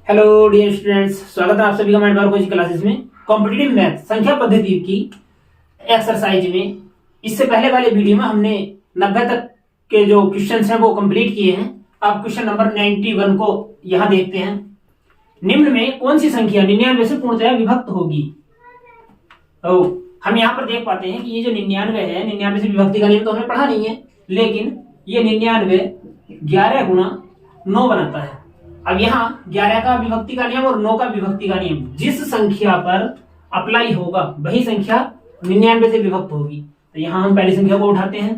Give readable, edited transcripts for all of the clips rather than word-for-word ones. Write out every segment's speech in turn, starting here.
Hello dear students, स्वागत है आप सभी का माइंड पावर कोचिंग क्लासेस में। कॉम्पिटिटिव मैथ संख्या पद्धति की एक्सरसाइज में इससे पहले वाले वीडियो में हमने 90 तक के जो क्वेश्चंस हैं वो कंप्लीट किए हैं। अब क्वेश्चन नंबर 91 को यहां देखते हैं। निम्न में कौन सी संख्या 99 से पूर्णतया विभक्त होगी? तो हम यहाँ पर देख पाते हैं कि ये जो 99 है, 99 से विभक्ति का नियम तो हमें पढ़ा नहीं है, लेकिन ये 99 11 गुना 9 बनाता है। अब यहाँ 11 का विभक्ति का नियम और 9 का विभक्ति का नियम जिस संख्या पर अप्लाई होगा वही संख्या 99 से विभक्त होगी। तो यहाँ हम पहली संख्या को उठाते हैं।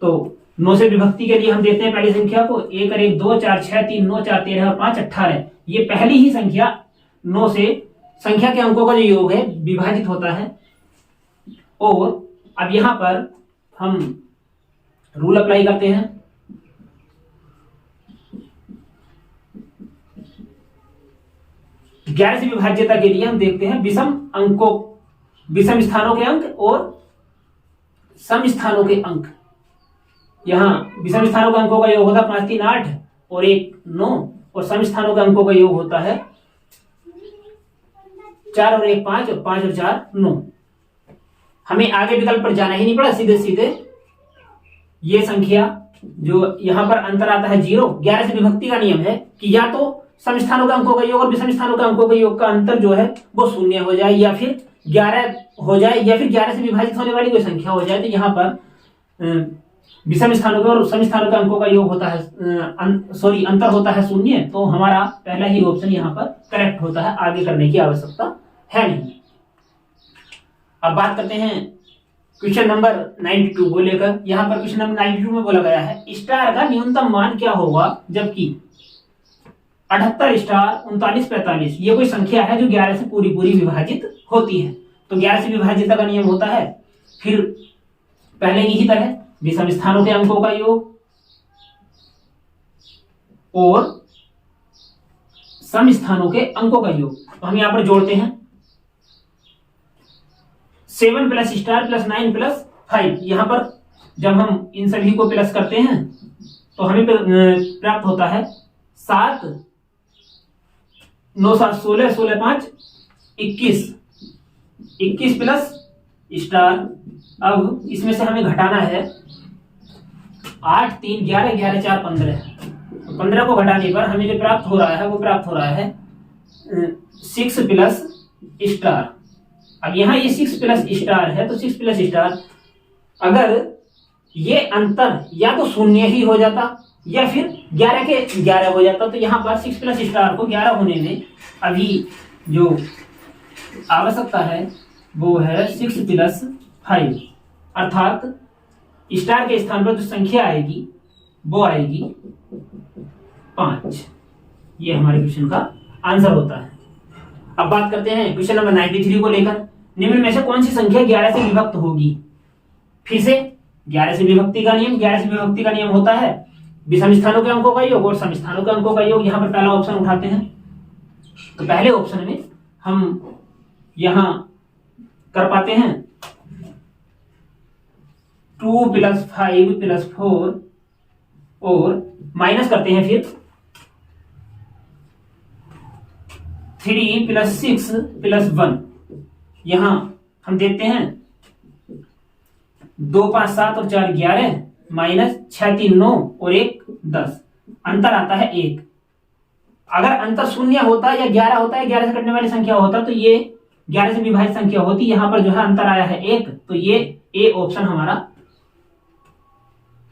तो 9 से विभक्ति के लिए हम देते हैं पहली संख्या को 1 और 1 2 4 6 3 9 4 13 और 5 18। ये पहली ही संख्या 9 से संख्या के अंकों का जो योग है विभाजित होता है। और अब यहाँ पर हम रूल अप्लाई करते हैं। ग्यारह से विभाज्यता के लिए हम देखते हैं विषम स्थानों के अंक और सम स्थानों के अंक। यहाँ विषम स्थानों के अंकों का योग होता है 5 3 8 और 1 9 और सम स्थानों के अंकों का योग होता है 4 और 1 5 और 5 और 4 9। हमें आगे विकल्प पर जाना ही नहीं पड़ा, सीधे सीधे ये संख्या जो यहाँ पर अंतर आता है 0। 11 से विभक्ति का नियम है कि या तो सम स्थानों के अंकों का योग और विषम स्थानों के अंकों के योग का अंतर जो है वो 0 हो जाए या फिर 11 हो जाए या फिर 11 से विभाजित होने वाली कोई संख्या हो जाए। तो यहाँ पर विषम स्थानों के और सम स्थानों के अंकों का योग होता है अंतर होता है 0। तो हमारा पहला ही ऑप्शन यहाँ पर करेक्ट होता है, आगे करने की आवश्यकता है नहीं। अब बात करते हैं क्वेश्चन नंबर 92 को लेकर। यहाँ पर क्वेश्चन नंबर 92 में बोला गया है स्टार का न्यूनतम मान क्या होगा जबकि 78 स्टार 39 45 ये कोई संख्या है जो 11 से पूरी विभाजित होती है। तो 11 से विभाजित का नियम होता है फिर पहले की ही तरह विषम स्थानों के अंकों का योग और सम स्थानों के अंकों का योग। तो हम यहां पर जोड़ते हैं 7 प्लस स्टार प्लस 9 प्लस 5। यहां पर जब हम इन सभी को प्लस करते हैं तो हमें प्राप्त होता है 7 9 7 16 16 5 21 21 प्लस स्टार। अब इसमें से हमें घटाना है 8 3 11 11 4 15। 15 को घटाने पर हमें जो प्राप्त हो रहा है वो प्राप्त हो रहा है 6 प्लस स्टार। अब यहाँ ये 6 प्लस स्टार है तो 6 प्लस स्टार अगर ये अंतर या तो 0 ही हो जाता या फिर 11 के 11 हो जाता। तो यहाँ पर 6 प्लस स्टार को 11 होने में अभी जो आवश्यकता है वो है 6 प्लस 5, अर्थात स्टार के स्थान पर जो संख्या आएगी वो आएगी 5। ये हमारे क्वेश्चन का आंसर होता है। अब बात करते हैं क्वेश्चन नंबर 93 को लेकर। निम्न में से कौन सी संख्या 11 से विभक्त होगी? फिर से 11 से विभक्ति का नियम। 11 से विभक्ति का नियम होता है विषम स्थानों के अंकों का योग और सम स्थानों के अंकों का योग। यहाँ पर पहला ऑप्शन उठाते हैं। तो पहले ऑप्शन में हम यहां कर पाते हैं 2 प्लस 5 प्लस 4 और माइनस करते हैं फिर 3 प्लस 6 प्लस 1। यहां हम देखते हैं 2 5 7 और 4 11 माइनस 6 3 9 और 1 10। अंतर आता है 1। अगर अंतर 0 होता या 11 होता है, 11 से कटने वाली संख्या होता तो ये 11 से विभाजित संख्या होती। यहां पर जो है अंतर आया है 1, तो ये ए ऑप्शन हमारा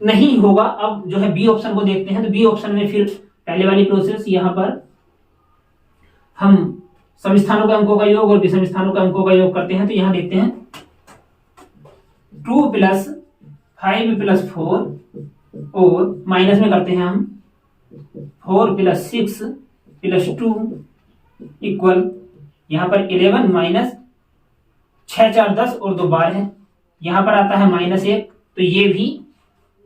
नहीं होगा। अब जो है बी ऑप्शन को देखते हैं। तो बी ऑप्शन में फिर पहले वाली प्रोसेस, यहां पर हम सम स्थानों के अंकों का योग और विषम स्थानों के अंकों का योग करते हैं। तो यहां देखते हैं 2 प्लस 5 प्लस 4 और माइनस में करते हैं हम 4 प्लस 6 प्लस 2 इक्वल यहां पर 11 माइनस 6 4 10 और 2 12 है। यहां पर आता है -1। तो ये भी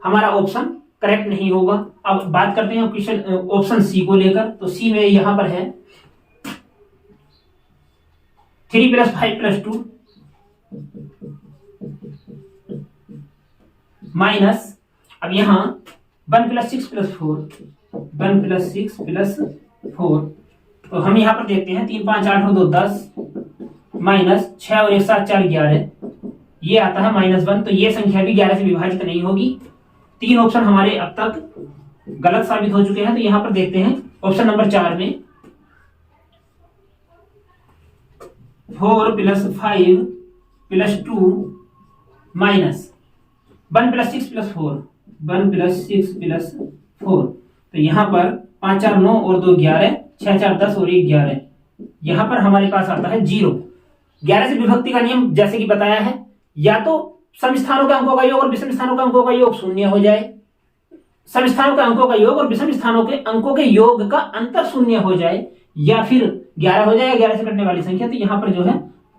हमारा ऑप्शन करेक्ट नहीं होगा। अब बात करते हैं क्वेश्चन ऑप्शन सी को लेकर। तो सी में यहां पर है 3 प्लस 5 प्लस 2 माइनस अब यहां 1 प्लस 6 प्लस 4 1 प्लस 6 प्लस 4 तो हम यहाँ पर देखते हैं 3 5 8 और 2 10 माइनस 6 और 1 7 4 11, ये आता है -1। तो ये संख्या भी 11 से विभाजित नहीं होगी। 3 ऑप्शन हमारे अब तक गलत साबित हो चुके हैं। तो यहाँ पर देखते हैं ऑप्शन नंबर 4 में 4 + 5 + 2 माइनस 1 + 6 + 4, 1 + 6 + 4। तो यहाँ पर 5 4 9 और 2 11, 6 4 10 और 1 11। यहाँ पर हमारे पास आता है 0। 11 से विभक्ति का नियम जैसे कि बताया है, या तो सम स्थानों के अंकों का योग और विषम स्थानों के अंकों का योग 0 हो जाए, सम स्थानों के अंकों का योग और विषम स्थानों के अंकों के योग का अंतर 0 हो जाए, या फिर 11 हो जाए, 11 से कटने वाली संख्या। तो यहाँ पर जो है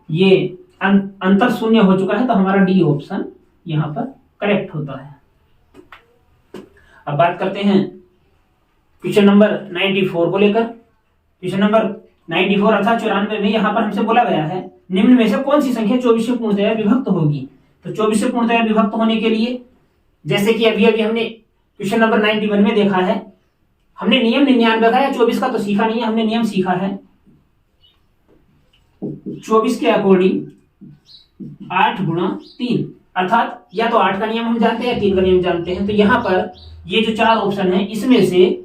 ये अंतर 0 हो चुका है, तो हमारा डी ऑप्शन यहाँ पर करेक्ट होता है। अब बात करते हैं क्वेश्चन नंबर 94 को लेकर। क्वेश्चन नंबर 94 अर्थात 94 में यहाँ पर हमसे बोला गया है निम्न में से कौन सी संख्या 24 से पूर्णतया विभक्त होगी। तो 24 से पूर्णतया विभक्त होने के लिए, जैसे कि अभी अभी हमने क्वेश्चन नंबर 91 में देखा है, हमने नियम 99 का या 24 का तो सीखा नहीं है, हमने नियम सीखा है 24 के अकॉर्डिंग 8 × 3, अर्थात या तो 8 का नियम हम जानते हैं या 3 का नियम जानते हैं। तो यहाँ पर ये जो 4 ऑप्शन है, इसमें से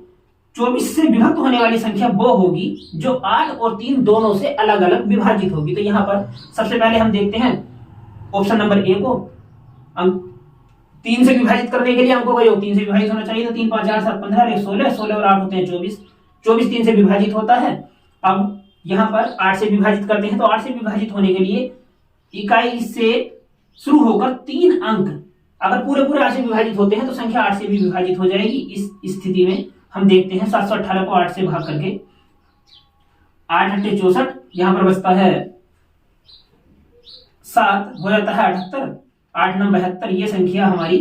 24 से विभक्त होने वाली संख्या वो होगी जो 8 और 3 दोनों से अलग अलग विभाजित होगी। तो यहाँ पर सबसे पहले हम देखते हैं ऑप्शन नंबर ए को। 3 से विभाजित करने के लिए अंकों का योग 3 से विभाजित होना चाहिए। तो 3 5 8 7 15 1 16, 16 और 8 होते हैं 24, 24 3 से विभाजित होता है। अब यहाँ पर 8 से विभाजित करते हैं, तो 8 से विभाजित होने के लिए इकाई से शुरू होकर 3 अंक अगर पूरे 8 से विभाजित होते हैं तो संख्या 8 से भी विभाजित हो जाएगी। इस स्थिति में हम देखते हैं 718 को 8 से भाग करके 8 8 64, यहां पर बचता है 7, हो जाता है 78, 8 9 72। ये संख्या हमारी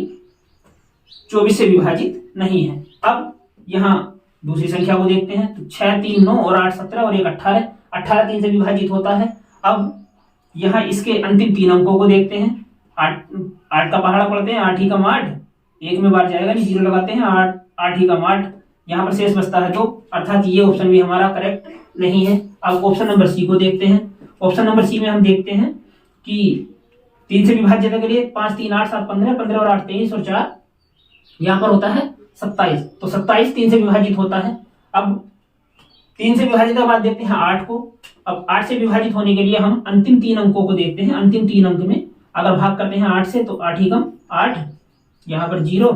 24 से विभाजित नहीं है। अब यहां दूसरी संख्या को देखते हैं, तो 6 3 9 और 8 17 और 1 18, 18 3 से विभाजित होता है। अब यहां इसके अंतिम 3 अंकों को देखते हैं। 8 का पहाड़ा पढ़ते हैं, 8 ही का 8, 1 में बार जाएगा नहीं, 0 लगाते हैं, 8 ही का 8, यहाँ पर शेष बचता है 2, अर्थात ये ऑप्शन भी हमारा करेक्ट नहीं है। अब ऑप्शन नंबर सी को देखते हैं। ऑप्शन नंबर सी में हम देखते हैं कि 3 से विभाज्यता के लिए 5 3 8 7 15, 15 और 8 23 और 4 यहाँ पर होता है 27। तो 27 3 से विभाजित होता है। अब 3 से विभाजित के बाद देखते हैं 8 को। अब 8 से विभाजित होने के लिए हम अंतिम 3 अंकों को देखते हैं। अंतिम 3 अंक में अगर भाग करते हैं 8 से, तो 8 ही कम 8, यहाँ पर 0,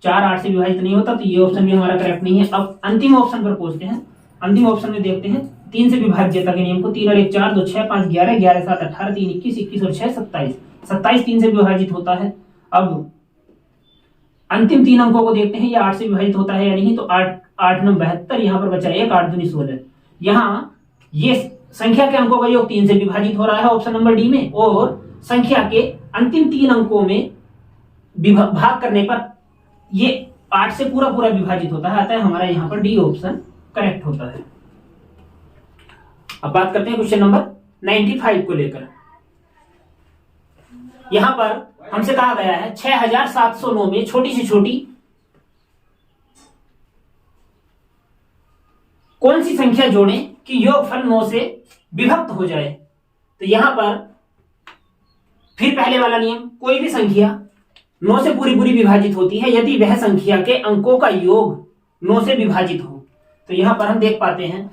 4 8 से विभाजित नहीं होता, तो ये ऑप्शन भी हमारा करेक्ट नहीं है। अब अंतिम ऑप्शन पर पहुंचते हैं। अंतिम ऑप्शन में देखते हैं 3 से विभाज्यता के नियम को। 3 और 1 4, 2 6 5 11, 11 7 18, 3 21, 21 और 6 27, 27 3 से विभाजित होता है। अब अंतिम 3 अंकों को देखते हैं, ये 8 से विभाजित होता है या नहीं। तो 8 8 9 72, यहाँ पर बचा 1, 8 दूनी 16। यहाँ ये संख्या के अंकों का योग 3 से विभाजित हो रहा है ऑप्शन नंबर डी में, और संख्या के अंतिम 3 अंकों में भाग करने पर ये 8 से पूरा विभाजित होता है, अतः हमारा यहाँ पर डी ऑप्शन करेक्ट होता है। अब बात करते हैं क्वेश्चन नंबर 95 को लेकर। यहां पर हमसे कहा गया है 6709 में छोटी से छोटी कौन सी संख्या जोड़ें कि योगफल 9 से विभक्त हो जाए। तो यहां पर फिर पहले वाला नियम, कोई भी संख्या 9 से पूरी विभाजित होती है यदि वह संख्या के अंकों का योग 9 से विभाजित हो। तो यहां पर हम देख पाते हैं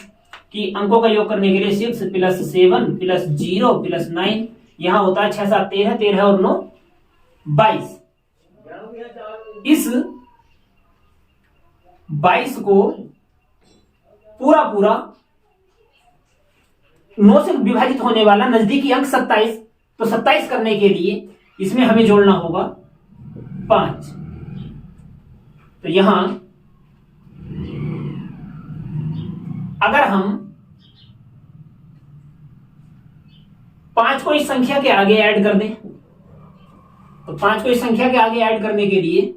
कि अंकों का योग करने के लिए 6 + 7 + 0 + 9, यहां होता है 6 7 13, 13 और 9 22। इस 22 को पूरा 9 से विभाजित होने वाला नजदीकी अंक 27। तो 27 करने के लिए इसमें हमें जोड़ना होगा 5। तो यहां अगर हम 5 को इस संख्या के आगे ऐड कर दें, तो 5 को इस संख्या के आगे ऐड करने के लिए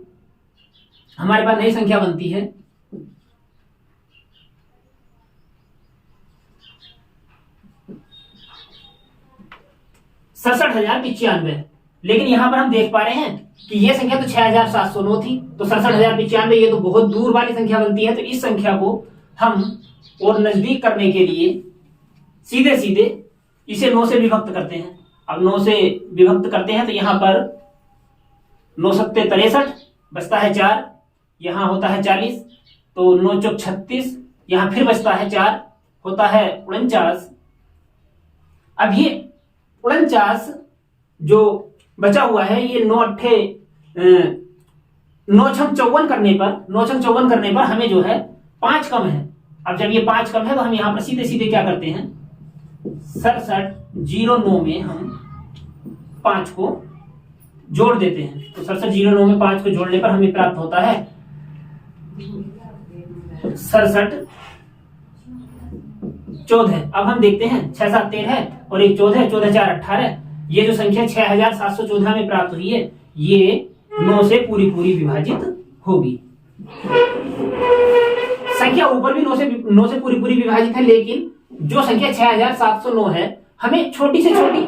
हमारे पास नई संख्या बनती है 67,095। लेकिन यहां पर हम देख पा रहे हैं कि यह संख्या तो 6709 थी, तो 67,095 ये तो बहुत दूर वाली संख्या बनती है। तो इस संख्या को हम और नजदीक करने के लिए सीधे सीधे इसे 9 से विभक्त करते हैं। अब 9 से विभक्त करते हैं तो यहां पर 9 सत्ते 63 बचता है 4, यहां होता है 40, तो 9 चौक 36, यहां फिर बचता है 4, होता है 49। अब ये 49 जो बचा हुआ है ये 9 अट्ठे 9 छम 54 करने पर हमें जो है 5 कम है। अब जब ये 5 कम है तो हम यहां पर सीधे सीधे क्या करते हैं, 6709 में हम 5 को जोड़ देते हैं। तो 6709 में 5 को जोड़ने पर हमें प्राप्त होता है 67 14। अब हम देखते हैं 6 7 13 और एक 14, 14 4 18। ये जो संख्या 6714 में प्राप्त हुई है ये 9 से पूरी पूरी विभाजित होगी। संख्या ऊपर भी 9 से पूरी पूरी विभाजित है, लेकिन जो संख्या 6709 है हमें छोटी से छोटी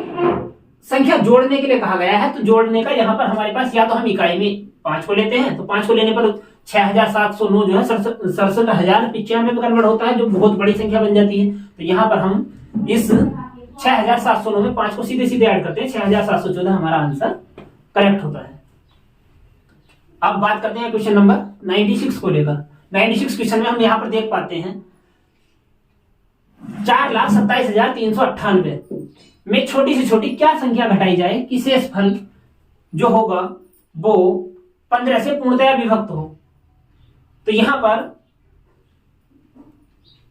संख्या जोड़ने के लिए कहा गया है। तो जोड़ने का यहाँ पर हमारे पास या तो हम इकाई में 5 को लेते हैं, तो 5 को लेने पर 6709 जो है 67,095 में कन्वर्ट होता है, जो बहुत बड़ी संख्या बन जाती है। तो यहाँ पर हम इस 6709 में 5 को सीधे सीधे ऐड करते हैं, 6714 हमारा आंसर करेक्ट होता है। अब बात करते हैं क्वेश्चन नंबर 96 को लेकर। 96 क्वेश्चन में हम यहाँ पर देख पाते हैं 4,27,398 में छोटी से छोटी क्या संख्या घटाई जाए कि शेष फल जो होगा वो 15 से पूर्णतया विभक्त हो। तो यहां पर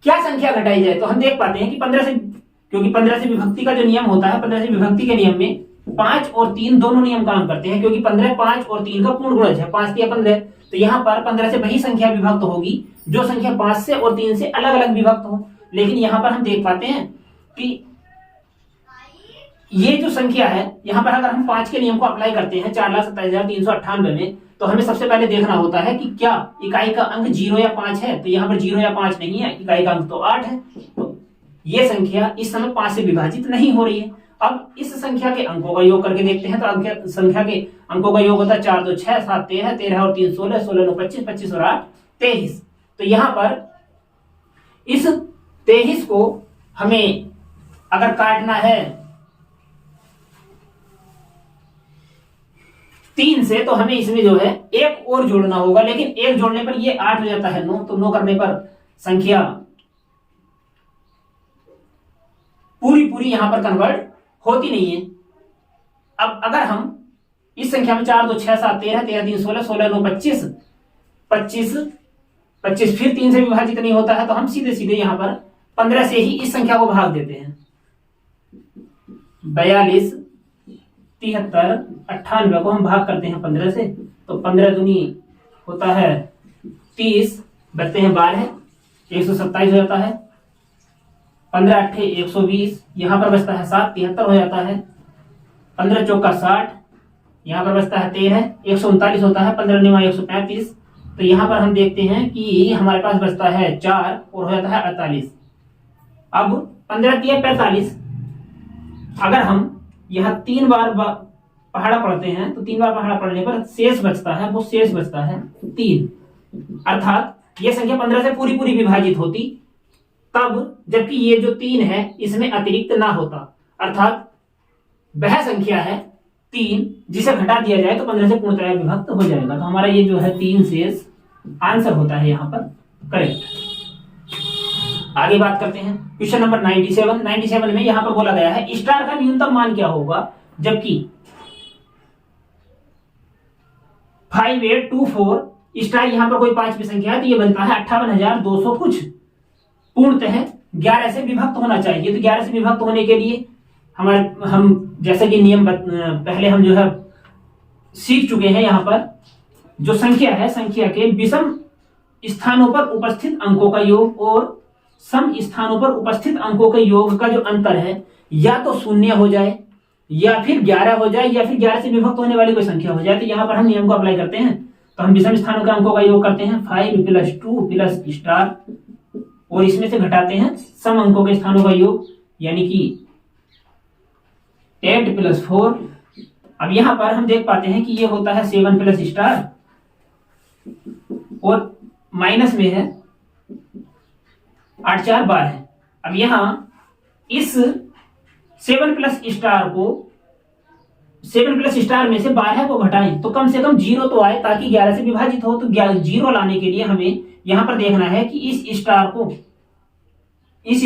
क्या संख्या घटाई जाए, तो हम देख पाते हैं कि 15 से, क्योंकि 15 से विभक्ति का जो नियम होता है, 15 से विभक्ति के नियम में 5 और 3 दोनों नियम काम करते हैं, क्योंकि 15 5 और 3 का पूर्ण गुणज है, 5 3 15। तो यहाँ पर 15 से वही संख्या विभक्त होगी जो संख्या 5 से और 3 से अलग अलग विभक्त हो। लेकिन यहाँ पर हम देख पाते हैं कि ये जो संख्या है, यहाँ पर अगर हम 5 के नियम को अप्लाई करते हैं 4,27,398 में, तो हमें सबसे पहले देखना होता है कि क्या इकाई का अंक 0 या 5 है। तो यहाँ पर 0 या 5 नहीं है, इकाई का अंक तो 8 है। तो ये संख्या इस समय 5 से विभाजित नहीं हो रही है। अब इस संख्या के अंकों का योग करके देखते हैं, तो संख्या के अंकों का योग होता है 4 2 6 7 13, 13 और 3 16, 16 9 25, 25 और 8 23। तो यहाँ पर इस 23 को हमें अगर काटना है 3 से, तो हमें इसमें जो है एक और जोड़ना होगा, लेकिन एक जोड़ने पर ये 8 हो जाता है 9, तो 9 करने पर संख्या पूरी पूरी यहां पर कन्वर्ट होती नहीं है। अब अगर हम इस संख्या में 4 2 6 7 13, 13 3 16, 16 9 25, 25 25 फिर 3 से विभाजित नहीं होता है, तो हम सीधे सीधे यहां पर 15 से ही इस संख्या को भाग देते हैं। 42 73 98 को हम भाग करते हैं 15 से, तो 15 दूनी होता है 30, बचते हैं 12, 127 हो जाता है। 15 अट्ठे 120, यहाँ पर बचता है 7, 73 हो जाता है। 15 चौका 60, यहाँ पर बचता है 13, 139 होता है। 15 निमा 135, तो यहाँ पर हम देखते हैं कि हमारे पास बचता है 4 और हो जाता है 48। अब 15 3 45, अगर हम यहाँ 3 बार पहाड़ा पढ़ते हैं, तो 3 बार पहाड़ा पढ़ने पर शेष बचता है, वो शेष बचता है 3। अर्थात ये संख्या 15 से पूरी पूरी विभाजित होती तब, जबकि ये जो 3 है इसमें अतिरिक्त ना होता। अर्थात वह संख्या है 3 जिसे घटा दिया जाए तो 15 से पूर्णतया विभक्त हो जाएगा। तो हमारा ये जो है 3 शेष आंसर होता है यहाँ पर करेक्ट। आगे बात करते हैं क्वेश्चन नंबर 97। 97 में यहां पर बोला गया है स्टार का न्यूनतम मान क्या होगा जबकि 5824 स्टार यहां पर कोई 5वीं संख्या है, तो ये बनता है 58,200 कुछ। पूर्णतः 11 से विभक्त होना चाहिए। तो 11 से विभक्त होने के लिए हम जैसे कि नियम पहले हम जो है सीख चुके हैं, यहाँ पर जो संख्या है संख्या के विषम स्थानों पर उपस्थित अंकों का योग और सम स्थानों पर उपस्थित अंकों के योग का जो अंतर है या तो 0 हो जाए या फिर 11 हो जाए या फिर 11 से विभक्त होने वाली कोई संख्या हो जाए। तो यहाँ पर हम नियम को अप्लाई करते हैं, तो हम विषम स्थानों के अंकों का योग करते हैं 5 + 2 + स्टार, और इसमें से घटाते हैं सम अंकों के स्थानों का योग, यानी कि 8 + 4। अब यहां पर हम देख पाते हैं कि ये होता है 7 + स्टार, और माइनस में है 8 4 12। अब यहाँ इस 7 प्लस स्टार को 7 प्लस स्टार में से 12 को घटाएं तो कम से कम 0 तो आए, ताकि 11 से विभाजित हो। तो 0 लाने के लिए हमें यहाँ पर देखना है कि इस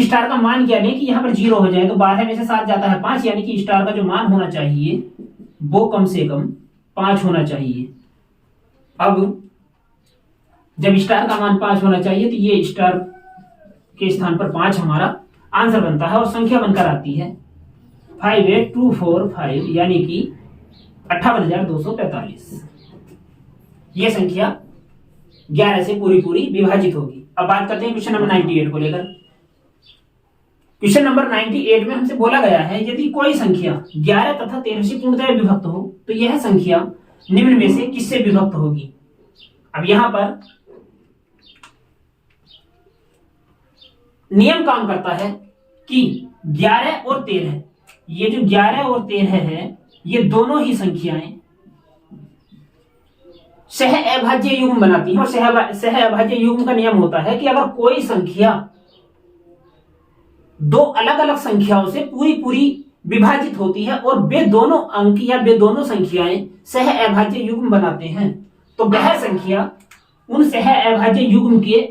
स्टार का मान क्या लें कि यहाँ पर 0 हो जाए। तो 12 में से 7 जाता है 5, यानी कि स्टार का जो मान होना चाहिए वो कम से कम 5 होना चाहिए। अब जब स्टार का मान 5 होना चाहिए तो ये स्टार के स्थान पर 5 हमारा आंसर बनता है और संख्या बनकर आती है 58245, यानी कि 58,245। ये संख्या 11 से पूरी पूरी विभाजित होगी। अब बात करते हैं क्वेश्चन नंबर 98 को लेकर। क्वेश्चन नंबर 98 में हमसे बोला गया है यदि कोई संख्या 11 तथा 13 से पूर्णतः विभक्त हो तो यह संख्या निम्न में से किससे विभक्त होगी। अब यहां पर नियम काम करता है कि 11 और 13, ये जो 11 और 13 है ये दोनों ही संख्याएं सह अभाज्य युग्म बनाती हैं। और सह अभाज्य युग्म का नियम होता है कि अगर कोई संख्या दो अलग अलग संख्याओं से पूरी पूरी विभाजित होती है और वे दोनों अंक या वे दोनों संख्याएं सह अभाज्य युग्म बनाते हैं तो वह संख्या उन सह अभाज्य युग्म के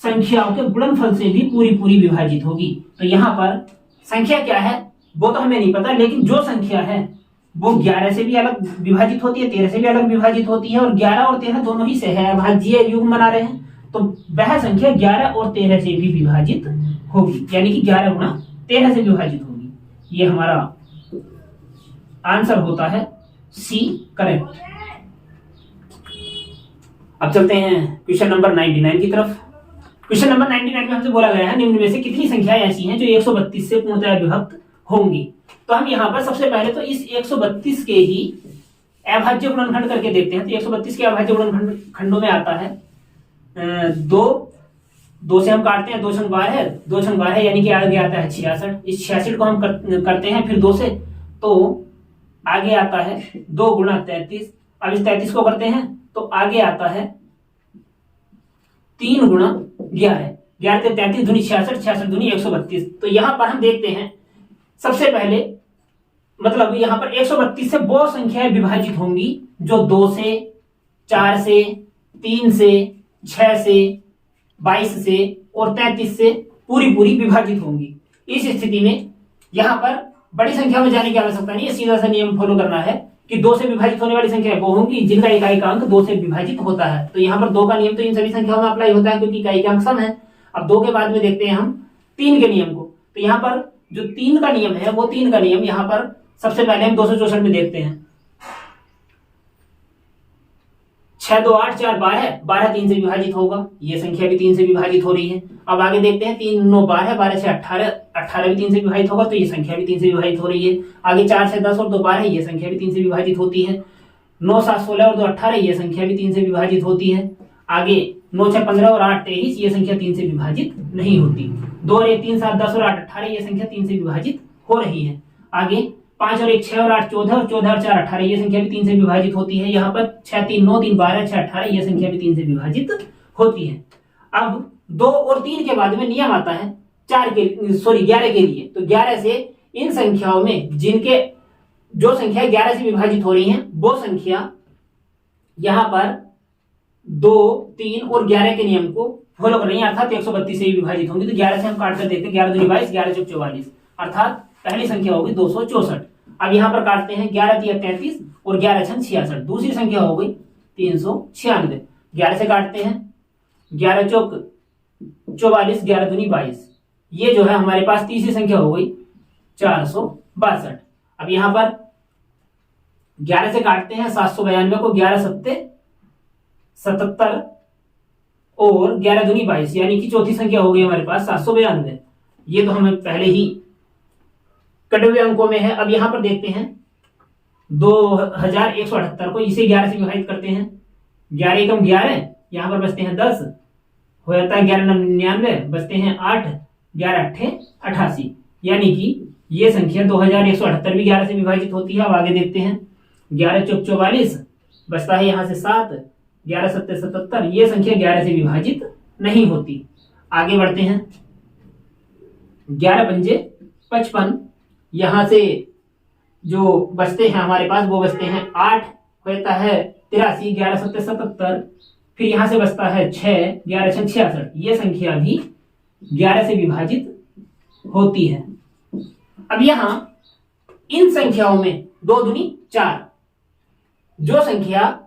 संख्याओं के गुणनफल से भी पूरी पूरी विभाजित होगी। तो यहां पर संख्या क्या है वो तो हमें नहीं पता, लेकिन जो संख्या है वो 11 से भी अलग विभाजित होती है, 13 से भी अलग विभाजित होती है, और 11 और 13 दोनों ही सह अभाज्य युग्म बना रहे हैं तो वह संख्या 11 और 13 से भी विभाजित होगी, यानी कि 11 गुणा 13 से विभाजित होगी। ये हमारा आंसर होता है सी करेक्ट। अब चलते हैं क्वेश्चन नंबर 99 की तरफ। क्वेश्चन नंबर 99 में हमसे बोला गया है निम्न में से कितनी संख्याएं ऐसी हैं जो 132 से पूर्णतः विभक्त होंगी। तो हम यहाँ पर सबसे पहले तो इस 132 के ही अभाज्य गुणनखंड करके देखते हैं। तो 132 के अभाज्य गुणनखंडों में आता है दो से हम काटते हैं, 2 छंग 12 यानी कि आगे आता है 66। इस 66 को हम करते हैं फिर 2 से, तो आगे आता है 2 गुणा 33। अब इस 33 को करते हैं तो आगे आता है 3 गुणा 11 से 33 दूनी 66, 66 दूनी 132। तो यहां पर हम देखते हैं सबसे पहले मतलब यहां पर 132 से वो संख्याएं विभाजित होंगी जो 2 से, 4 से, 3 से, 6 से, 22 से और 33 से पूरी पूरी विभाजित होंगी। इस स्थिति में यहां पर बड़ी संख्या में जाने की आवश्यकता नहीं है, सीधा सा नियम फॉलो करना है कि 2 से विभाजित होने वाली संख्या वो होंगी जिनका इकाई का अंक 2 से विभाजित होता है। तो यहां पर 2 का नियम तो इन सभी संख्याओं में अप्लाई होता है क्योंकि इकाई का अंक सम है। अब 2 के बाद में देखते हैं हम 3 के नियम को। तो यहाँ पर जो 3 का नियम है वो 3 का नियम यहाँ पर सबसे पहले हम 264 में देखते हैं। 6 2 8 4 12 3 से विभाजित होगा, ये संख्या भी 3 से विभाजित हो रही है। अब आगे देखते हैं 3 9 12 से 18 भी 3 से विभाजित होगा, तो ये संख्या भी 3 से विभाजित हो रही है। आगे 4 से 10 और 2 12, ये संख्या भी 3 से विभाजित होती है। 9 7 16 और 2 18, ये संख्या भी 3 से विभाजित होती है। आगे 9 6 15 और 8 23, ये संख्या 3 से विभाजित नहीं होती। 2 और 1 3 7 10 और 8 18, ये संख्या 3 से विभाजित हो रही है। आगे 5 और 1 6 और 8 14 और 14 और 4 18, ये संख्या भी 3 से विभाजित होती है। यहाँ पर 6 3 9 3 12 6 18, ये संख्या भी 3 से विभाजित होती है। अब 2 और 3 के बाद में नियम आता है 11 के लिए। तो 11 से इन संख्याओं में जिनके जो संख्या 11 से विभाजित हो रही हैं वो संख्या यहाँ पर 2 3 और 11 के नियम को फॉलो कर रही है, अर्थात 132 से विभाजित होंगी। तो 11 से हम काट कर देखते हैं, 11 दूनी 22, 11 चौक 44, अर्थात पहली संख्या होगी 264। अब यहाँ पर काटते हैं 11 3 33 और 11 6 66, दूसरी संख्या हो गई 396। 11 से काटते हैं 11 चौक 44, 11 दूनी 22, ये जो है हमारे पास तीसरी संख्या हो गई 462। अब यहाँ पर 11 से काटते हैं 792 को, 11 7 77 और 11 दूनी 22, यानी कि चौथी संख्या हो गई हमारे पास 792। ये तो हमें पहले ही कटे हुए अंकों में है। अब यहां पर देखते हैं 2178 को, इसे 11 से विभाजित करते हैं। 11 एकम 11, यहां पर बचते हैं 10, हो जाता है 11 99, बचते हैं 8, 11 8 88, यानी कि ये संख्या 2178 भी 11 से विभाजित होती है। अब आगे देखते हैं 11 चौक 44, बचता है यहां से 7, 11 7 77, ये संख्या 11 से विभाजित नहीं होती। आगे बढ़ते हैं 11 पंजे 55, यहां से जो बचते हैं हमारे पास वो बचते हैं 8 होता है 83, 11 सत्ते 77, फिर यहां से बचता है 6, 11 छह 66। ये संख्या भी 11 से विभाजित होती है। अब यहां इन संख्याओं में 2 दूनी 4, जो संख्या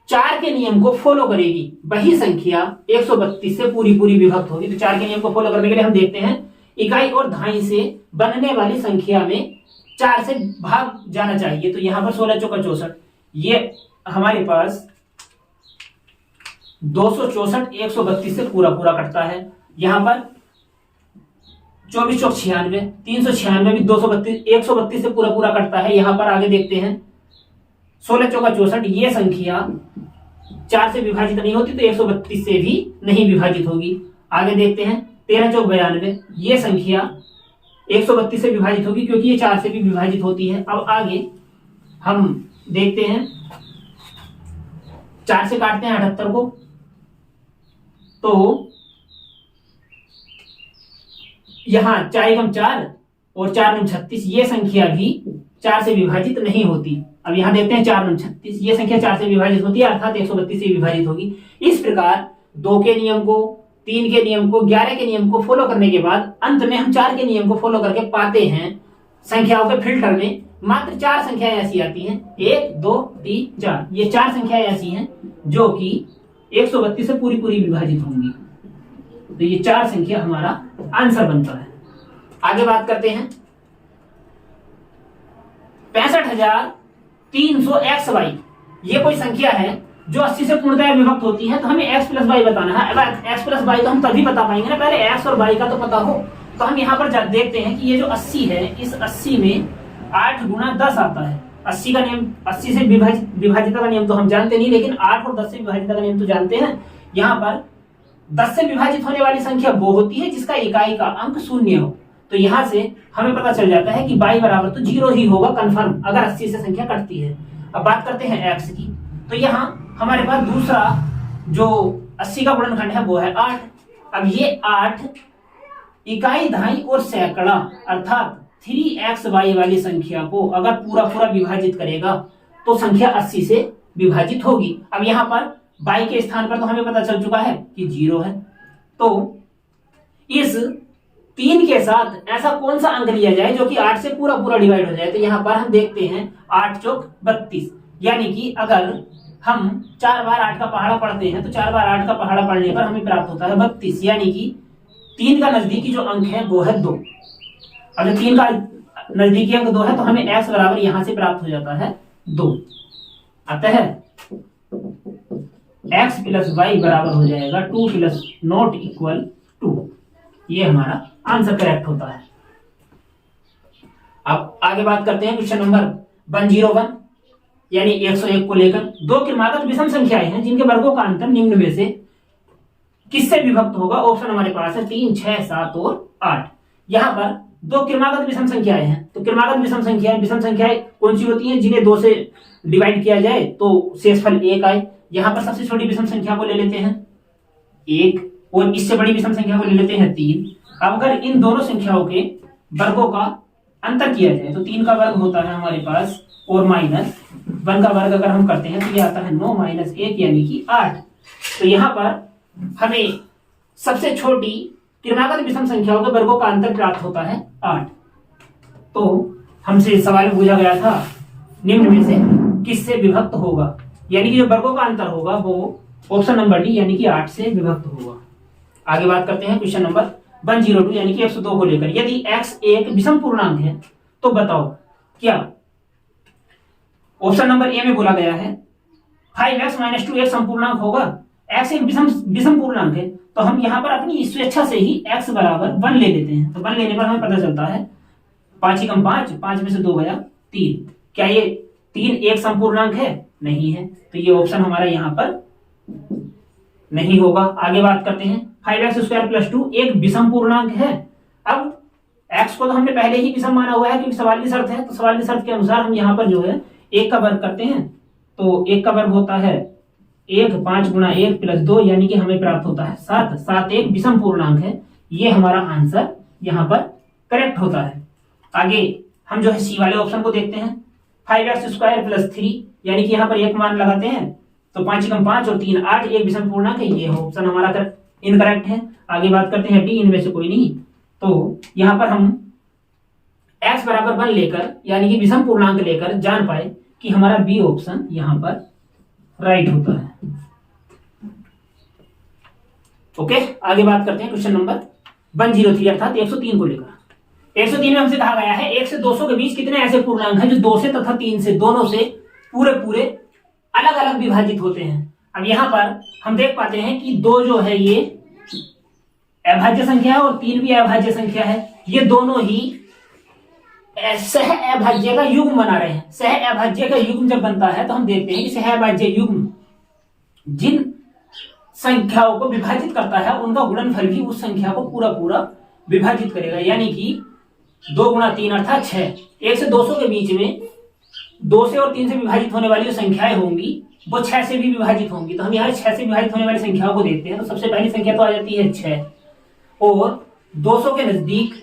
4 के नियम को फॉलो करेगी वही संख्या 132 से पूरी पूरी विभक्त होगी। तो 4 के नियम को फॉलो करने के लिए हम देखते हैं इकाई और दहाई से बनने वाली संख्या में 4 से भाग जाना चाहिए। तो यहां पर 16 चौका 64, ये हमारे पास 264 132 से पूरा पूरा कटता है। यहां पर 24 चौक 96, 396 भी 232 132 से पूरा पूरा कटता है। यहां पर आगे देखते हैं 16 चौका 64, ये संख्या 4 से विभाजित नहीं होती तो 132 से भी नहीं विभाजित होगी। आगे देखते हैं 13 चौक 92, ये संख्या 132 से विभाजित होगी क्योंकि ये 4 से भी विभाजित होती है। अब आगे हम देखते हैं 4 से काटते हैं 78 को, तो यहां 4 4 और 4 36, ये संख्या भी 4 से विभाजित नहीं होती। अब यहां देखते हैं 4 36, ये संख्या 4 से विभाजित होती है अर्थात 132 से विभाजित होगी। इस प्रकार 2 के नियम को, 3 के नियम को, 11 के नियम को फॉलो करने के बाद अंत में हम 4 के नियम को फॉलो करके पाते हैं संख्याओं के फिल्टर में मात्र 4 संख्याएं ऐसी आती हैं, 1 2 3 4। ये 4 संख्याएं ऐसी हैं जो कि 132 से पूरी पूरी विभाजित होंगी। तो ये 4 संख्या हमारा आंसर बनता है। आगे बात करते हैं 65,300 XY, ये कोई संख्या है जो 80 से पूर्णतः विभक्त होती है। तो हमें x प्लस वाई बताना है। अब x प्लस वाई तो हम तभी बता पाएंगे ना, पहले x और y का तो पता हो। तो हम यहाँ पर देखते हैं कि ये जो 80 है, इस 80 में 8 गुना 10 आता है। 80 का नियम, 80 से विभाजिता का नियम तो हम जानते नहीं, लेकिन 8 और 10 से विभाजिता का नियम तो जानते हैं। यहाँ पर 10 से विभाजित होने वाली संख्या वो होती है जिसका इकाई का अंक 0 हो। तो यहां से हमें पता चल जाता है कि y बराबर तो 0 ही होगा कंफर्म, अगर 80 से संख्या कटती है। अब बात करते हैं x की, तो यहाँ हमारे पास दूसरा जो 80 का गुणनखंड है वो है 8। अब ये 8 इकाई, दहाई और सैकड़ा अर्थात 3xy वाली संख्या को अगर पूरा पूरा विभाजित करेगा तो संख्या 80 से विभाजित होगी। अब यहाँ पर y के स्थान पर तो हमें पता चल चुका है कि 0 है। तो इस 3 के साथ ऐसा कौन सा अंक लिया जाए जो कि 8 से पूरा पूरा डिवाइड हो जाए। तो यहाँ पर हम देखते हैं 8 चौक 32, यानी कि अगर हम 4 बार 8 का पहाड़ा पढ़ते हैं तो 4 बार 8 का पहाड़ा पढ़ने पर हमें प्राप्त होता है 32, यानी कि 3 का नजदीकी जो अंक है वो है 2। अगर 3 का नजदीकी अंक 2 है तो हमें x बराबर यहां से प्राप्त हो जाता है 2। अतः x प्लस वाई बराबर हो जाएगा 2 प्लस नॉट इक्वल 2। ये हमारा आंसर करेक्ट होता है। अब आगे बात करते हैं क्वेश्चन नंबर 101, यानी 101 को लेकर 2 क्रमागत विषम संख्याएं हैं जिनके वर्गों का अंतर निम्न में से किससे विभक्त होगा। ऑप्शन हमारे पास है 3, 6, 7 और 8। यहां पर 2 क्रमागत विषम संख्याएं हैं। तो क्रमागत विषम संख्याएं कौन सी होती हैं? जिन्हें 2 से डिवाइड किया जाए तो शेषफल 1 आए। यहां पर सबसे छोटी विषम संख्या को ले लेते हैं 1 और इससे बड़ी विषम संख्या को ले लेते हैं 3। अब अगर इन दोनों संख्याओं के वर्गों का अंतर किया जाए तो 3 का वर्ग होता है हमारे पास और माइनस 1 का वर्ग अगर हम करते हैं तो ये आता है 9 माइनस 1 यानी कि 8। तो यहाँ पर हमें सबसे छोटी क्रमागत विषम संख्याओं के वर्गों का अंतर प्राप्त होता है 8। तो हमसे सवाल में पूछा गया था निम्न में से किससे विभक्त होगा, यानी कि जो वर्गों का अंतर होगा वो ऑप्शन नंबर डी यानी कि 8 से विभक्त होगा। आगे बात करते हैं क्वेश्चन नंबर 102 यानी कि 102 को लेकर। यदि x एक विषम पूर्णांक है तो बताओ क्या। ऑप्शन नंबर ए में बोला गया है 5x - 2 एक संपूर्णांक होगा। x एक विषम पूर्णांक है तो हम यहां पर अपनी स्वेच्छा से ही x बराबर 1 ले लेते हैं। तो 1 लेने पर हमें पता चलता है 5 × 5, 5 में से 2 गया 3। क्या ये 3 एक संपूर्णांक है? नहीं है। तो ये ऑप्शन हमारा यहां पर नहीं होगा। आगे बात करते हैं 5x² + 2 एक विषम पूर्णांक है। अब x को तो हमने पहले ही विषम माना हुआ है क्योंकि सवाल की शर्त है। तो सवाल की शर्त के अनुसार हम यहाँ पर जो है 1 का वर्ग करते हैं तो 1 का वर्ग होता है 1, 5 × 1 + 2 यानी कि हमें प्राप्त होता है 7। 7 एक विषम पूर्णांक है ये हमारा आंसर यहाँ पर करेक्ट होता है। आगे हम जो है सी वाले ऑप्शन को देखते हैं। 5x² + 3 यानी कि यहाँ पर एक मान लगाते हैं तो 5 × 5 और 3 8 एक विषम पूर्णांक है। ये ऑप्शन हमारा इनकरेक्ट है। आगे बात करते हैं डी, इनमें से कोई नहीं। तो यहाँ पर हम x = 1 लेकर यानी कि विषम पूर्णांक लेकर जान पाए कि हमारा बी ऑप्शन यहाँ पर राइट होता है। ओके, आगे बात करते हैं क्वेश्चन नंबर 103 अर्थात 103 को लेकर। 103 में हमसे कहा गया है 1 से 200 के बीच कितने ऐसे पूर्णांक हैं जो 2 से तथा 3 से दोनों से पूरे अलग अलग विभाजित होते हैं। अब यहां पर हम देख पाते हैं कि 2 जो है ये अभाज्य संख्या है और 3 भी अभाज्य संख्या है। ये दोनों ही सह अभाज्य का युग्म बना रहे हैं। सह अभाज्य का युग्म जब बनता है तो हम देखते हैं कि सह अभाज्य युग्म जिन संख्याओं को विभाजित करता है उनका गुणनफल भी उस संख्या को पूरा विभाजित करेगा। यानी कि 2 × 3 अर्थात 6। 1 से 200 के बीच में 2 से और 3 से विभाजित होने वाली जो संख्याएं होंगी वो 6 से भी विभाजित होंगी। तो हम यहाँ 6 से विभाजित होने वाली संख्याओं को देखते हैं। तो सबसे पहली संख्या तो आ जाती है 6 और 200 के नजदीक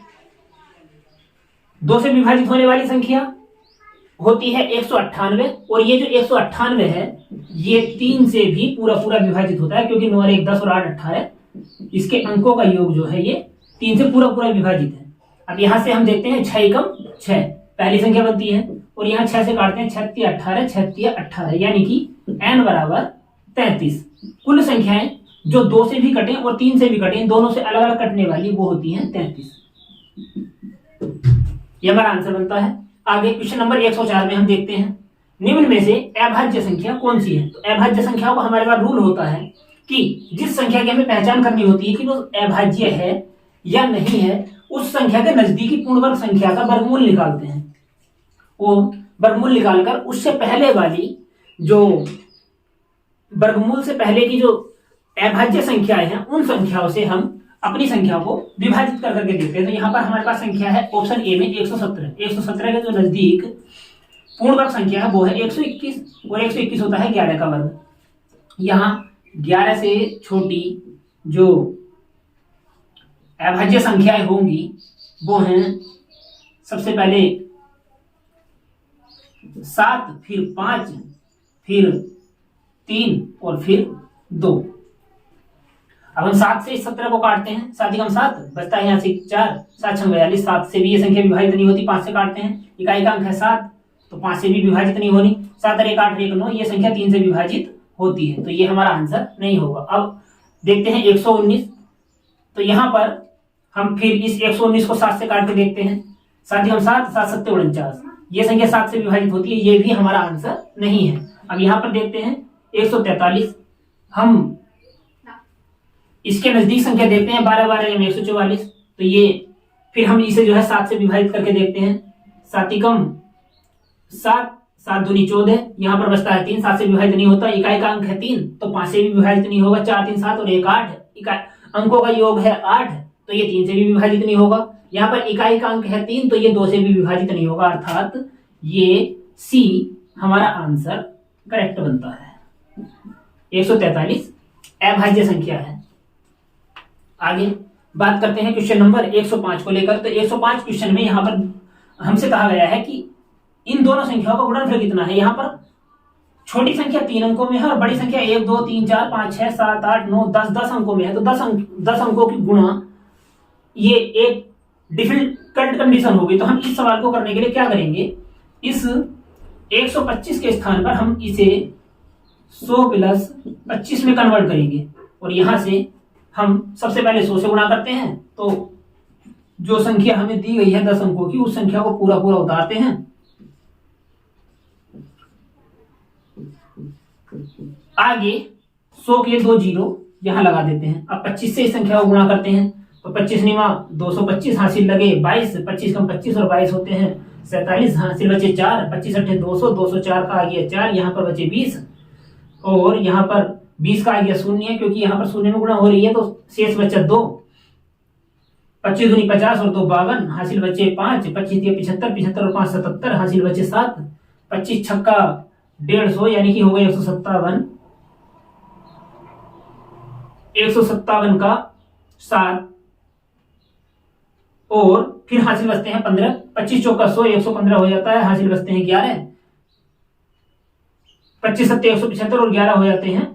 2 से विभाजित होने वाली संख्या होती है 198 और ये जो 198 है ये 3 से भी पूरा विभाजित होता है क्योंकि 9 और 1 10 और 8 18 इसके अंकों का योग जो है ये 3 से पूरा विभाजित है। अब यहां से हम देखते हैं 6 एकम 6 पहली संख्या बनती है और यहाँ 6 से काटते हैं 36 18 36 18 यानी कि n = 33। कुल संख्याएं जो 2 से भी कटें और 3 से भी कटें दोनों से अलग अलग कटने वाली वो होती हैं 33। ये हमारा आंसर बनता है। आगे क्वेश्चन नंबर 104 में हम देखते हैं निम्न में से अभाज्य संख्या कौन सी है। तो अभाज्य संख्याओं का हमारे पास रूल होता है कि जिस संख्या की हमें पहचान करनी होती है कि वो अभाज्य है या नहीं है उस संख्या के नजदीकी पूर्ण वर्ग संख्या का वर्गमूल निकालते हैं। वो वर्गमूल निकालकर उससे पहले वाली जो वर्गमूल से पहले की जो अभाज्य संख्याएं हैं उन संख्याओं से हम अपनी संख्या को विभाजित कर करके देखते हैं। तो यहाँ पर हमारे पास संख्या है ऑप्शन ए में 117। 117 के जो नजदीक पूर्ण वर्ग संख्या है वो है 121 और 121 होता है 11 का वर्ग। यहाँ 11 से छोटी जो अभाज्य संख्याएं होंगी वो हैं सबसे पहले 7 फिर 5 फिर 3 और फिर 2। अब हम 7 से 17 को काटते हैं 7 × 7 बचता है यहाँ से 4 7 × 42। 7 से भी ये संख्या विभाजित नहीं होती। 5 से काटते हैं इकाई का अंक है 7 तो 5 से भी विभाजित नहीं होनी। 7 और 1 8 1 9 ये संख्या 3 से विभाजित होती है तो ये हमारा आंसर नहीं होगा। अब देखते हैं 119। तो यहाँ पर हम फिर इस 119 को 7 से काट के देखते हैं 7 × 7 7 7 49 ये संख्या 7 से विभाजित होती है। ये भी हमारा आंसर नहीं है। अब यहाँ पर देखते हैं 143। हम इसके नजदीक संख्या देखते हैं 12 12 में 144 तो ये फिर हम इसे जो है 7 से विभाजित करके देखते हैं 7 × 7 7 दूनी 14 यहाँ पर बचता है 3 7 से विभाजित नहीं होता। इकाई का अंक है 3 तो 5 से भी विभाजित नहीं होगा। 4 3 7 और 1 8 इकाई अंकों का योग है 8 तो ये 3 से भी विभाजित नहीं होगा। यहाँ पर इकाई का अंक है 3 तो ये 2 से भी विभाजित नहीं होगा अर्थात ये सी हमारा आंसर करेक्ट बनता है। 143 अभाज्य संख्या है। आगे बात करते हैं क्वेश्चन नंबर 105 को लेकर। तो 105 क्वेश्चन में यहाँ पर हमसे कहा गया है कि इन दोनों संख्याओं का गुणनफल कितना है। यहाँ पर छोटी संख्या 3 अंकों में है और बड़ी संख्या 1 2 3 4 5 6 7 8 9 10 10 अंकों में है। तो 10 अंकों की गुणा ये एक डिफिकल्ट कंडीशन होगी। तो हम इस सवाल को करने के लिए क्या करेंगे, इस 125 के स्थान पर हम इसे 100 + 25 में कन्वर्ट करेंगे और यहां से हम सबसे पहले 100 से गुणा करते हैं तो जो संख्या हमें दी गई है 10 अंकों की उस संख्या को पूरा उतारते हैं। आगे 100 के 2 जीरो यहां लगा देते हैं। अब 25 से इस संख्या को गुणा करते हैं तो 25 निमा 225 हासिल लगे 22 25 कम 25 और 22 होते हैं 47 हासिल बचे 4 25 अट्ठे 200 204 का आ गया 4 यहाँ पर बचे 20 और यहाँ पर 20 का आ गया 0 क्योंकि यहाँ पर 0 में गुणा हो रही है तो शेष बचा 2 25 दूनी 50 और 2 52 हासिल बचे 5 25 दिया 75 75 और 5 77 हासिल बचे 7 25 छक्का 150 यानी कि हो गए 157 157 का 7 और फिर हासिल बचते हैं 15, 25 चौका 100, 115 हो जाता है, हासिल बचते हैं 11, 25 सत्ते 175 और 11 हो जाते हैं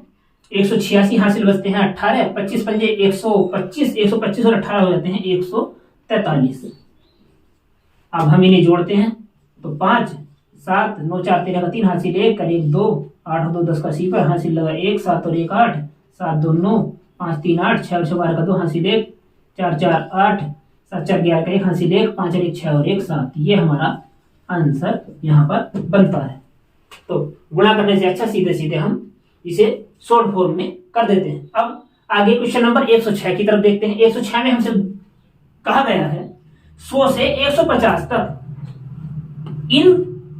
186, हासिल बचते हैं 18, 25 पंजे 125, 125 और 18 हो जाते हैं 143। अब हम इन्हें जोड़ते हैं तो 5 7 9 4 13 का 3 हासिल 1 कर 1 2 8 2 10 का 0 हासिल लगा 1 7 और 1 8 7 2 9 5 3 8 6 6 12 का 2 हासिल 1 4 4 8 7 4 11 का 1 हासिल 1 5 1 6 और 1 7। ये हमारा आंसर यहाँ पर बनता है। तो गुणा करने से अच्छा सीधे सीधे हम इसे शॉर्ट फॉर्म में कर देते हैं। अब आगे क्वेश्चन नंबर 106 की तरफ देखते हैं। 106 में हमसे कहा गया है 100 से 150 तक इन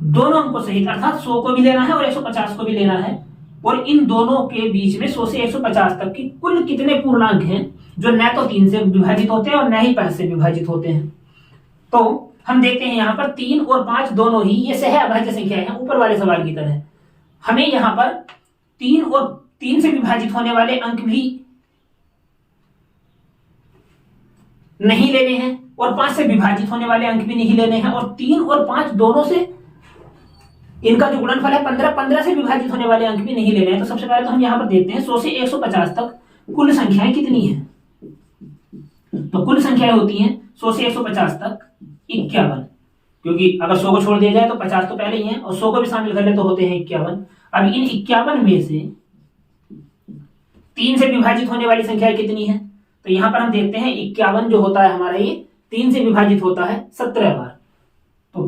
दोनों अंकों सहित, अर्थात 100 को भी लेना है और 150 को भी लेना है, और इन दोनों के बीच में 100 से 150 तक की कुल कितने पूर्णांक हैं जो न तो 3 से विभाजित होते हैं और न ही 5 से विभाजित होते हैं। तो हम देखते हैं यहाँ पर 3 और 5 दोनों ही ये सह अभाज्य संख्याएं हैं, ऊपर वाले सवाल की तरह। हमें यहाँ पर 3 से विभाजित होने वाले अंक भी नहीं लेने हैं और 5 से विभाजित होने वाले अंक भी नहीं लेने हैं, और 3 और 5 दोनों से इनका जो गुणनफल है 15 से विभाजित होने वाले अंक भी नहीं लेने हैं। तो सबसे पहले तो हम यहाँ पर देखते हैं 100 से 150 तक कुल संख्याएं कितनी हैं। तो कुल संख्याएं होती हैं 100 से 150 तक 51, क्योंकि अगर 100 को छोड़ दिया जाए तो 50 तो पहले ही है, और 100 को भी शामिल कर ले तो होते हैं 51। अब इन 51 में से 3 से विभाजित होने वाली संख्या कितनी है? तो यहां पर हम देखते हैं 51 जो होता है हमारा ये 3 से विभाजित होता है 17 बार। तो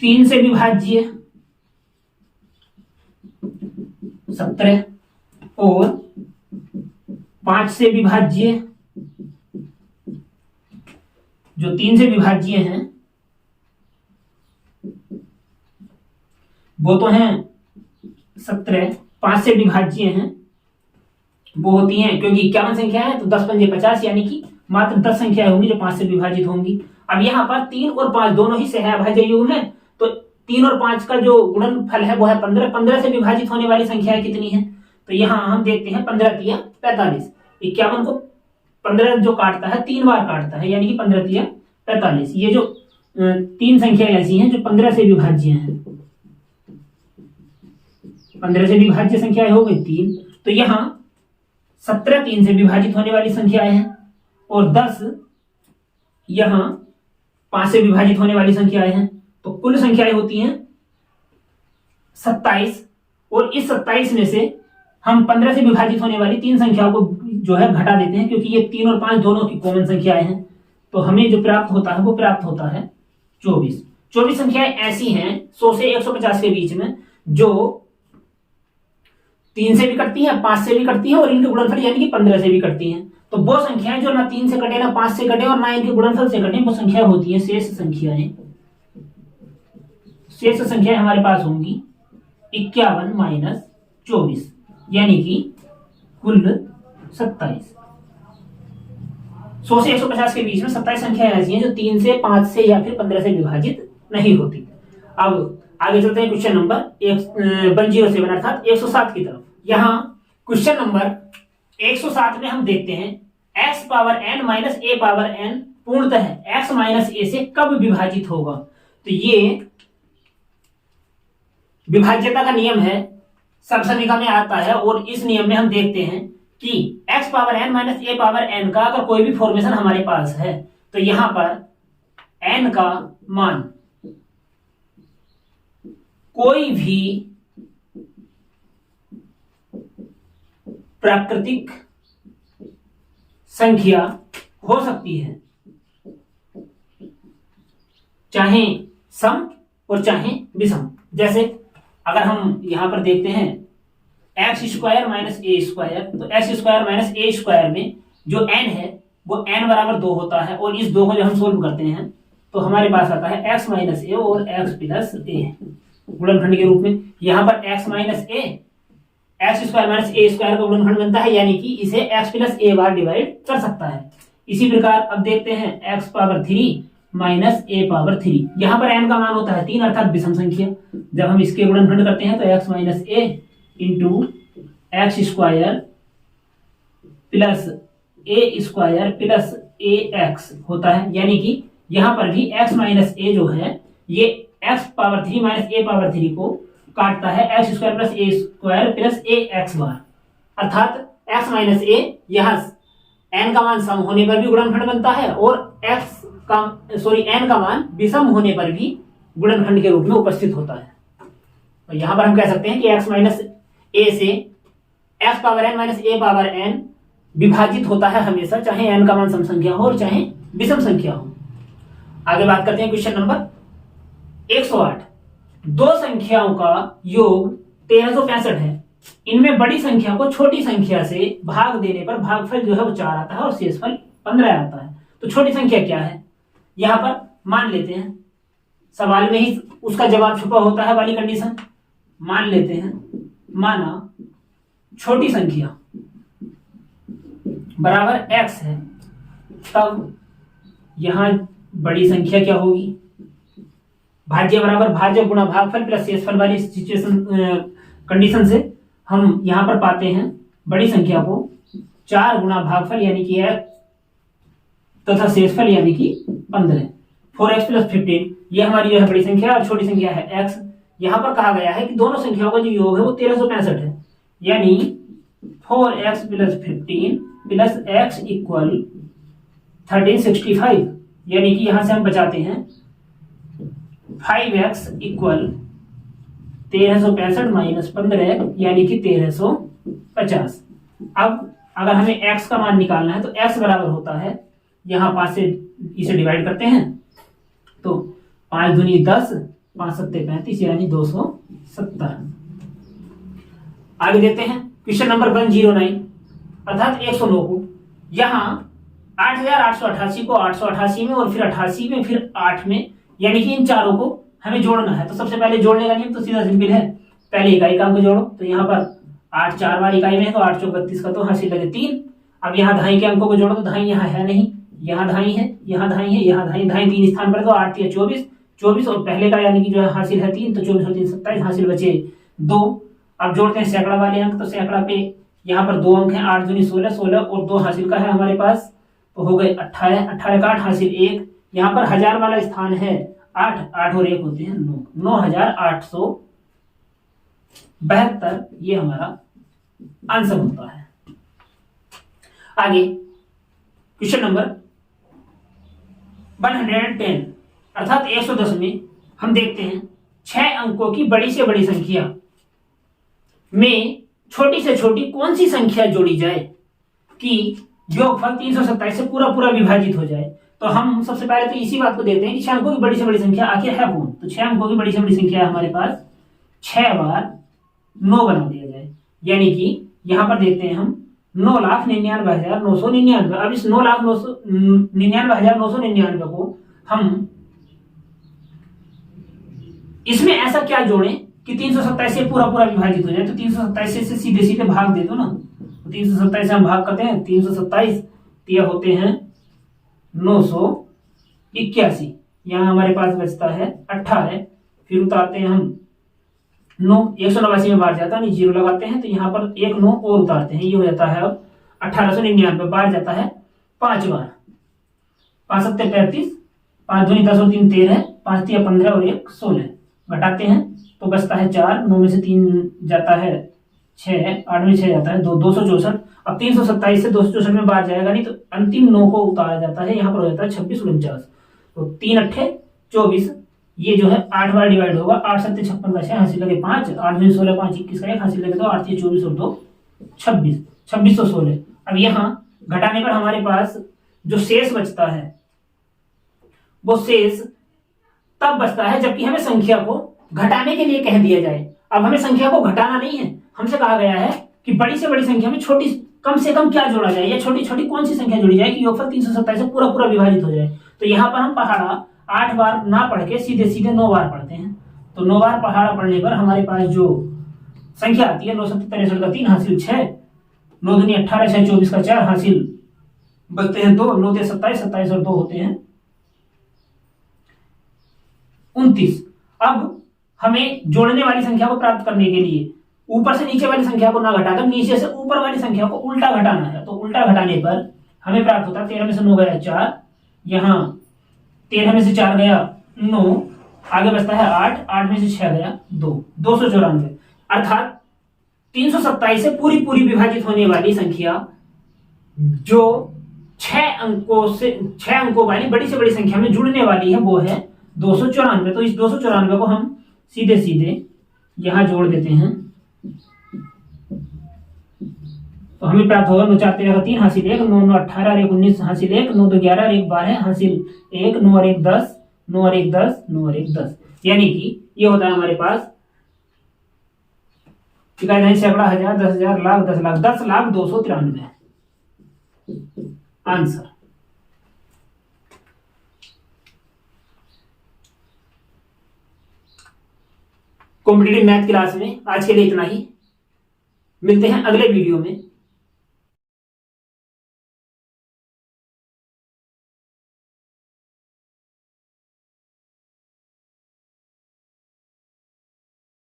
3 से विभाज्य 17 और 5 से विभाज्य जो 3 से विभाज्य हैं वो तो हैं 17, 5 से विभाज्य हैं वो होती हैं, क्योंकि 51 संख्या है तो 10 पंजे 50, यानी कि मात्र 10 संख्याएं होंगी जो 5 से विभाजित होंगी। अब यहाँ पर 3 और 5 दोनों ही सहअभाज्य युग्म है, तो 3 और 5 का जो गुणनफल है वो है 15। 15 से विभाजित होने वाली संख्याएं कितनी है? तो यहाँ हम देखते हैं 15 तिया 45। 51 को 15 जो काटता है 3 बार काटता है, यानी कि 15 तिया 45। ये जो 3 संख्याएं ऐसी हैं जो 15 से विभाज्य हैं, 15 से विभाज्य संख्याएं हो गई 3। तो यहाँ 17 3 से विभाजित होने वाली संख्याएं हैं और 10 यहाँ 5 से विभाजित होने वाली संख्याएं हैं। तो कुल संख्याएं होती हैं 27, और इस 27 में से हम 15 से विभाजित होने वाली 3 संख्याओं को जो है घटा देते हैं, क्योंकि ये 3 और 5 दोनों की कॉमन संख्याएं हैं। तो हमें जो प्राप्त होता है वो प्राप्त होता है 24। 24 संख्याएं ऐसी हैं 100 से 150 के बीच में जो 3 से भी कटती है, 5 से भी कटती है और इनके गुणनफल यानी कि 15 से भी कटती हैं। तो वो संख्याएं जो ना 3 से कटे, ना 5 से कटे और ना इनके गुणनफल से कटे, वो संख्या होती है शेष संख्याएं। शेष संख्याएं हमारे पास होंगी 51 माइनस 24, यानी कि कुल 27। 100 से 150 के बीच में 27 संख्याएं ऐसी हैं जो 3 से 5 से या फिर 15 से विभाजित नहीं होती। अब आगे चलते हैं क्वेश्चन नंबर 107 अर्थात 107 की तरफ। यहाँ क्वेश्चन नंबर 107 में हम देखते हैं x power n minus a power n पूर्णतः x माइनस a से कब विभाजित होगा। तो ये विभाज्यता का नियम है, सब समीकरण में आता है, और इस नियम में हम देखते हैं कि x power n minus a power n का अगर कोई भी फॉर्मेशन हमारे पास है तो यहां पर n का मान कोई भी प्राकृतिक संख्या हो सकती है, चाहे सम और चाहे विषम। जैसे अगर हम यहां पर देखते हैं एक्स स्क्वायर माइनस ए स्क्वायर, तो एक्स स्क्वायर माइनस ए स्क्वायर में जो n है वो n बराबर 2 होता है, और इस 2 को जब हम सोल्व करते हैं तो हमारे पास आता है x माइनस ए और x प्लस ए गुणनखंड के रूप में। यहाँ पर x माइनस ए एक्स स्क्वायर माइनस ए स्क्वायर का गुणनखंड बनता है, यानी कि इसे x प्लस ए बार डिवाइड कर सकता है। इसी प्रकार अब देखते हैं x पावर 3 माइनस ए पावर 3, यहाँ पर n का मान होता है 3 अर्थात विषम संख्या। जब हम इसके गुणनखंड करते हैं तो x माइनस ए इंटू एक्स स्क्वायर प्लस ए स्क्वायर प्लस ए एक्स होता है, यानी कि यहां पर भी एक्स माइनस ए जो है ये एक्स पावर 3 माइनस ए पावर 3 को काटता है एक्स स्क्वायर प्लस ए स्क्वायर प्लस ए एक्स बार, अर्थात एक्स माइनस ए यहाँ एन का मान सम होने पर भी गुणनखंड बनता है और एन का मान विषम होने पर भी गुणनखंड के रूप में उपस्थित होता है। तो यहां पर हम कह सकते हैं कि एक्स माइनस ए से एक्स पावर एन माइनस ए पावर एन विभाजित होता है हमेशा, चाहे एन का मान सम संख्या हो और चाहे विषम संख्या हो। आगे बात करते हैं क्वेश्चन नंबर 108। दो संख्याओं का योग 1365 है, इनमें बड़ी संख्या को छोटी संख्या से भाग देने पर भागफल जो है वो 4 आता है और शेषफल 15 आता है। तो छोटी संख्या क्या है, यहां पर मान लेते हैं, सवाल में ही उसका जवाब छुपा होता है वाली कंडीशन। मान लेते हैं, माना छोटी संख्या बराबर x है, तब यहां बड़ी संख्या क्या होगी, भाज्य बराबर भाज्य गुणा भागफल प्लस शेषफल वाली सिचुएशन कंडीशन से हम यहां पर पाते हैं बड़ी संख्या को 4 गुणा भागफल यानी कि x तथा शेषफल यानी कि 15। 4x प्लस 15 ये हमारी जो है बड़ी संख्या और छोटी संख्या है x। यहां पर कहा गया है कि दोनों संख्याओं का जो योग है वो 1365 है, यानी 4x plus 15 plus x equal 1365, यानी कि यहां से हम बचाते हैं 5x इक्वल 1365 माइनस 15 यानी कि 1350। अब अगर हमें x का मान निकालना है तो x बराबर होता है, यहां 5 से इसे डिवाइड करते हैं तो 5 दूनी 10, 5 सत्ते 35 यानी 270। आगे देते हैं क्वेश्चन नंबर 109 अर्थात 109 को, यहां 8888 को 888 में और फिर 88 में फिर 8 में, यानी कि इन चारों को हमें जोड़ना है। तो सबसे पहले जोड़ने का नियम तो सीधा सिंपल है, पहले इकाई का अंक जोड़ो। तो यहाँ पर 8 4 बार इकाई में है तो 8 चौक 32 का तो हासिल लगे 3। अब यहाँ धाई के अंकों को जोड़ो तो धाई यहाँ है नहीं, यहाँ धाई है, यहाँ धाई है, यहाँ धाई, धाई 3 स्थान पर तो 8 3 24, 24 और पहले का यानी कि जो है हासिल है 3, तो 24 और 3 27, हासिल बचे 2। अब जोड़ते हैं सैकड़ा वाले अंक, तो सैकड़ा पे यहाँ पर 2 अंक हैं, 8 दूनी 16, 16 और 2 हासिल का है हमारे पास, तो हो गए 18, 18 का 8 हासिल 1। यहाँ पर हजार वाला स्थान है 8, 8 और 1 होते हैं 9, 9872 ये हमारा आंसर होता है। आगे क्वेश्चन नंबर 110 अर्थात 110 में हम देखते हैं 6 अंकों की बड़ी से बड़ी संख्या में छोटी से छोटी कौन सी संख्या जोड़ी जाए कि योगफल 327 से पूरा पूरा विभाजित हो जाए। तो हम सबसे पहले तो इसी बात को देखते हैं कि 6 अंकों की बड़ी से बड़ी संख्या आखिर है कौन। तो 6 अंकों की बड़ी से बड़ी संख्या है हमारे पास 6 बार 9 बना दिया जाए, यानी कि यहां पर देखते हैं हम 9,99,999। अब इस 9,99,999 को हम इसमें ऐसा क्या जोड़ें कि 327 से पूरा पूरा विभाजित हो जाए। तो 327 से सीधे सीधे भाग दे दो ना, तो 327 से हम भाग करते हैं, 327 ये होते हैं 981, यहाँ हमारे पास बचता है 18, फिर उतारते हैं हम 9, 189 में बाहर जाता है, 0 लगाते हैं तो यहाँ पर 1 9 और उतारते हैं, ये हो जाता है अब 1899, बाहर जाता है 5 बार, 5 सत्ते 35, 5 दूनी 10 और 3 13, 5 3 15 और 1 16, घटाते हैं तो बचता है 4, 9 में से 3 जाता है 6, 8 में 6 जाता है 2, 264। अब 327 से 264 में बाहर जाएगा नहीं, तो अंतिम 9 को उतारा जाता है, यहाँ पर हो जाता है 26 49, तो 3 8 24, ये जो है 8 बार डिवाइड होगा, 8 7 56 का 6 हासिल लगे 5, 8 में 16 5 21 का 1 हासिल लगे 2, 8 3 24 और 2 26, 2616। अब यहाँ घटाने पर हमारे पास जो शेष बचता है वो शेष तब बचता है जबकि हमें संख्या को घटाने के लिए कह दिया जाए। अब हमें संख्या को घटाना नहीं है, हमसे कहा गया है कि बड़ी से बड़ी संख्या में छोटी कम से कम क्या जोड़ा जाए या छोटी छोटी कौन सी संख्या जोड़ी जाए कि योगफल 327 से पूरा पूरा विभाजित हो जाए। तो यहाँ पर हम पहाड़ा 8 बार ना पढ़ के सीधे सीधे 9 बार पढ़ते हैं। तो 9 बार पहाड़ा पढ़ने पर हमारे पास जो संख्या आती है 9 7 63 का 3 हासिल 6, 9 दूनी 18 6 24 का 4 हासिल बचते हैं 2, 9 27 27 और 2 होते हैं 29। अब हमें जोड़ने वाली संख्या को प्राप्त करने के लिए ऊपर से नीचे वाली संख्या को ना घटाकर नीचे से ऊपर वाली संख्या को उल्टा घटाना है। तो उल्टा घटाने पर हमें प्राप्त होता 13 में से 9 गया 4, यहाँ 13 में से 4 गया 9, आगे बचता है 8, 8 में से 6 गया 2, 294। अर्थात 327 से पूरी पूरी विभाजित होने वाली संख्या जो 6 अंकों वाली बड़ी से बड़ी संख्या में जुड़ने वाली है वो है 294। तो इस 294 को हम सीधे सीधे यहां जोड़ देते हैं, तो हमें प्राप्त होगा 9 4 13 3 हासिल 1, 9 9 18 और 1 19 हासिल 1, 9 2 11 और 1 12 हासिल 1, 9 और 1 10, 9 और 1 10, 9 और 1 10। यानी कि ये होता है हमारे पास इकाई नहीं सैकड़ा, हजार, 10,000, lakh, 10 lakh, 10,02,93 answer. Competitive math class में आज के लिए इतना ही। मिलते हैं अगले वीडियो में।